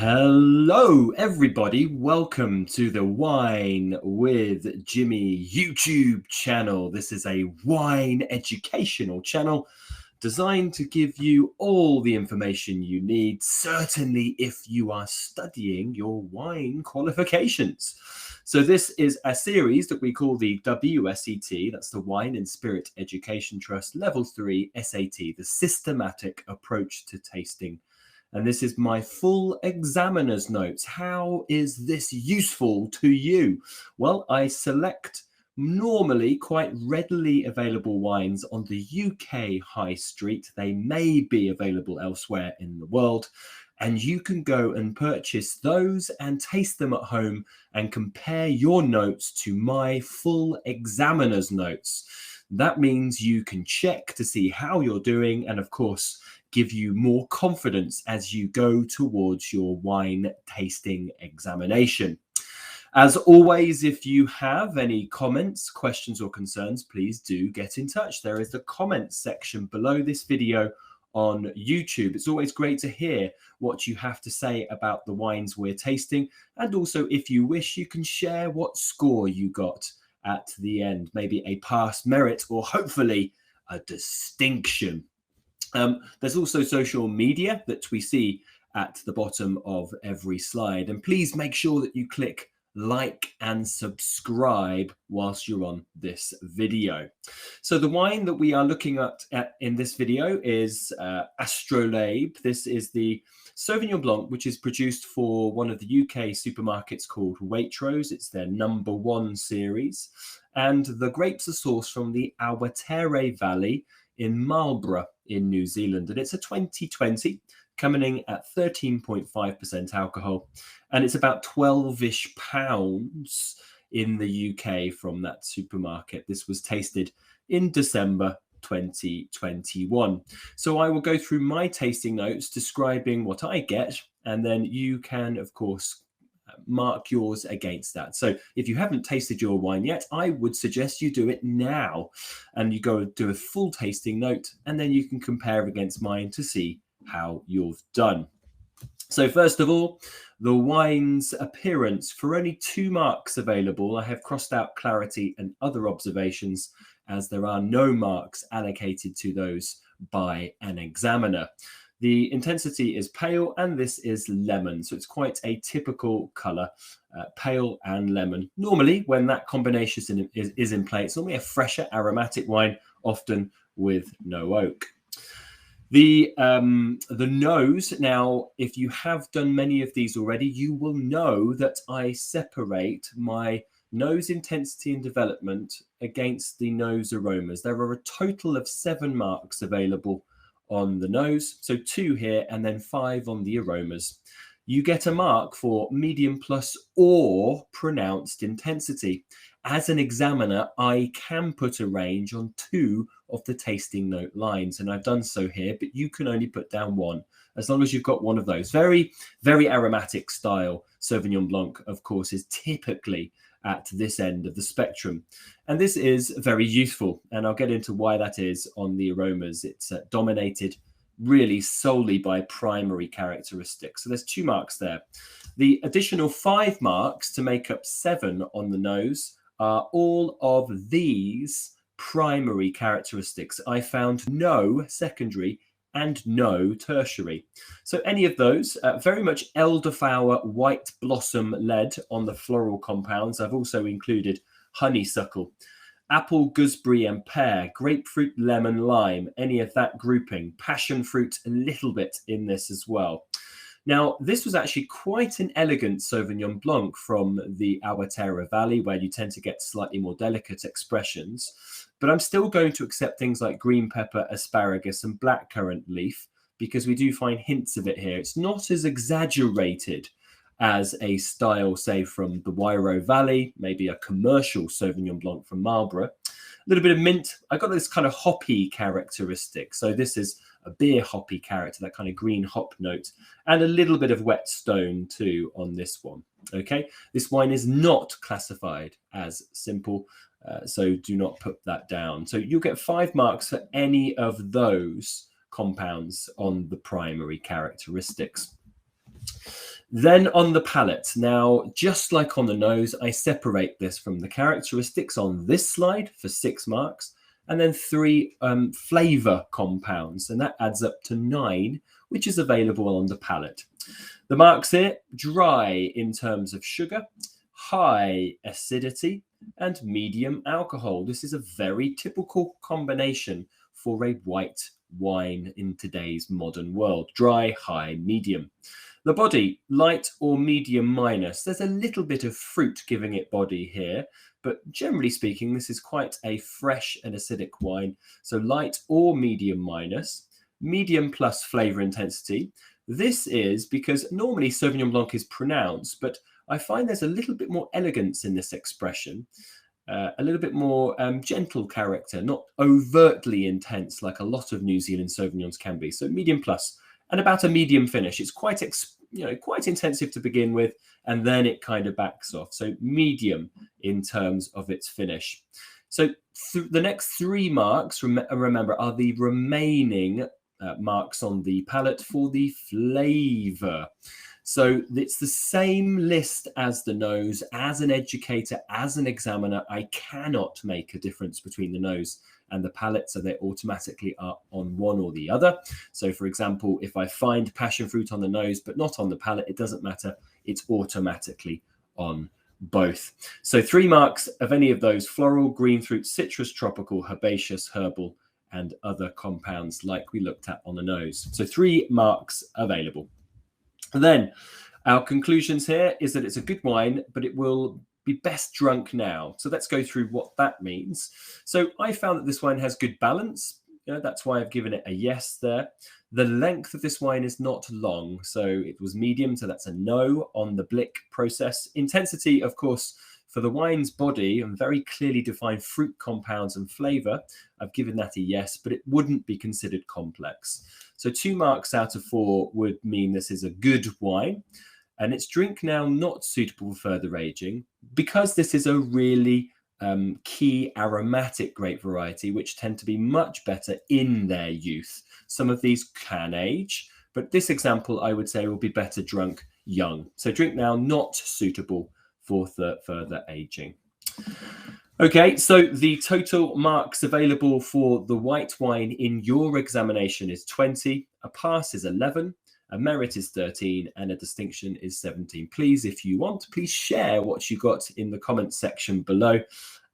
Hello, everybody. Welcome to the Wine with Jimmy YouTube channel. This is a wine educational channel designed to give you all the information you need, certainly if you are studying your wine qualifications. So this is a series that we call the WSET, that's the Wine and Spirit Education Trust Level 3 SAT, the Systematic Approach to Tasting. And this is my full examiner's notes. How is this useful to you? Well, I select normally quite readily available wines on the UK high street. They may be available elsewhere in the world. And you can go and purchase those and taste them at home and compare your notes to my full examiner's notes. That means you can check to see how you're doing and, of course, give you more confidence as you go towards your wine tasting examination. As always, if you have any comments, questions or concerns, please do get in touch. There is the comments section below this video on YouTube. It's always great to hear what you have to say about the wines we're tasting. And also, if you wish, you can share what score you got at the end, maybe a pass, merit, or hopefully a distinction. There's also social media that we see at the bottom of every slide. And please make sure that you click like and subscribe whilst you're on this video. So the wine that we are looking at in this video is Astrolabe. This is the Sauvignon Blanc, which is produced for one of the UK supermarkets called Waitrose. It's their #1 series. And the grapes are sourced from the Awatere Valley in Marlborough in New Zealand. And it's a 2020 coming in at 13.5% alcohol. And it's about 12-ish pounds in the UK from that supermarket. This was tasted in December 2021. So I will go through my tasting notes describing what I get, and then you can, of course, mark yours against that. So if you haven't tasted your wine yet, I would suggest you do it now and you go do a full tasting note, and then you can compare against mine to see how you've done. So first of all, the wine's appearance. For only 2 marks available, I have crossed out clarity and other observations, as there are no marks allocated to those by an examiner. The intensity is pale, and this is lemon. So it's quite a typical colour, pale and lemon. Normally, when that combination is in play, it's normally a fresher aromatic wine, often with no oak. The nose, now, if you have done many of these already, you will know that I separate my nose intensity and development against the nose aromas. There are a total of 7 marks available on the nose, so 2 here and then 5 on the aromas. You get a mark for medium plus or pronounced intensity. As an examiner, I can put a range on 2 of the tasting note lines, and I've done so here, but you can only put down 1 as long as you've got one of those. Very, very aromatic style Sauvignon Blanc, of course, is typically at this end of the spectrum. And this is very useful, and I'll get into why that is on the aromas. It's dominated really solely by primary characteristics. So there's 2 marks there. The additional 5 marks to make up 7 on the nose are all of these primary characteristics. I found no secondary and no tertiary. So any of those, very much elderflower, white blossom led on the floral compounds. I've also included honeysuckle, apple, gooseberry and pear, grapefruit, lemon, lime, any of that grouping, passion fruit a little bit in this as well. Now, this was actually quite an elegant Sauvignon Blanc from the Awatere Valley, where you tend to get slightly more delicate expressions. But I'm still going to accept things like green pepper, asparagus, and blackcurrant leaf, because we do find hints of it here. It's not as exaggerated as a style, say, from the Wairo Valley, maybe a commercial Sauvignon Blanc from Marlborough. A little bit of mint. I got this kind of hoppy characteristic. So this is a beer hoppy character, that kind of green hop note, and a little bit of wet stone too on this one. Okay, this wine is not classified as simple, so do not put that down. So you'll get 5 marks for any of those compounds on the primary characteristics. Then on the palate, now just like on the nose, I separate this from the characteristics on this slide for 6 marks, and then 3 flavour compounds, and that adds up to 9, which is available on the palate. The marks here: dry in terms of sugar, high acidity, and medium alcohol. This is a very typical combination for a white wine in today's modern world: dry, high, medium. The body, light or medium minus. There's a little bit of fruit giving it body here, but generally speaking, this is quite a fresh and acidic wine. So light or medium minus. Medium plus flavor intensity. This is because normally Sauvignon Blanc is pronounced, but I find there's a little bit more elegance in this expression. A little bit more gentle character, not overtly intense like a lot of New Zealand Sauvignons can be. So medium plus, and about a medium finish. It's quite quite intensive to begin with, and then it kind of backs off. So medium in terms of its finish. So the next 3 marks, remember, are the remaining marks on the palate for the flavour. So it's the same list as the nose. As an educator, as an examiner, I cannot make a difference between the nose and the palate, so they automatically are on one or the other. So for example, if I find passion fruit on the nose but not on the palate, it doesn't matter. It's automatically on both. So 3 marks of any of those: floral, green fruit, citrus, tropical, herbaceous, herbal, and other compounds like we looked at on the nose. So 3 marks available. And then our conclusions here is that it's a good wine, but it will be best drunk now. So let's go through what that means. So I found that this wine has good balance. That's why I've given it a yes there. The length of this wine is not long, so it was medium, so that's a no on the Blick process. Intensity, of course, for the wine's body and very clearly defined fruit compounds and flavour, I've given that a yes, but it wouldn't be considered complex. So 2 marks out of 4 would mean this is a good wine, and its drink now not suitable for further aging, because this is a really key aromatic grape variety, which tend to be much better in their youth. Some of these can age, but this example, I would say, will be better drunk young. So drink now not suitable for further aging. Okay, so the total marks available for the white wine in your examination is 20, a pass is 11, a merit is 13, and a distinction is 17. Please, if you want, please share what you got in the comments section below,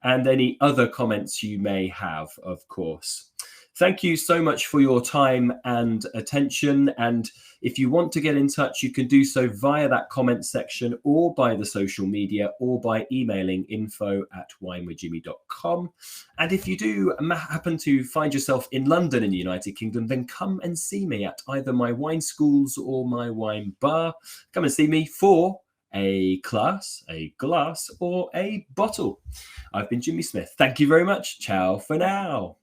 and any other comments you may have, of course. Thank you so much for your time and attention. And if you want to get in touch, you can do so via that comment section, or by the social media, or by emailing info@winewithjimmy.com. And if you do happen to find yourself in London in the United Kingdom, then come and see me at either my wine schools or my wine bar. Come and see me for a class, a glass, or a bottle. I've been Jimmy Smith. Thank you very much. Ciao for now.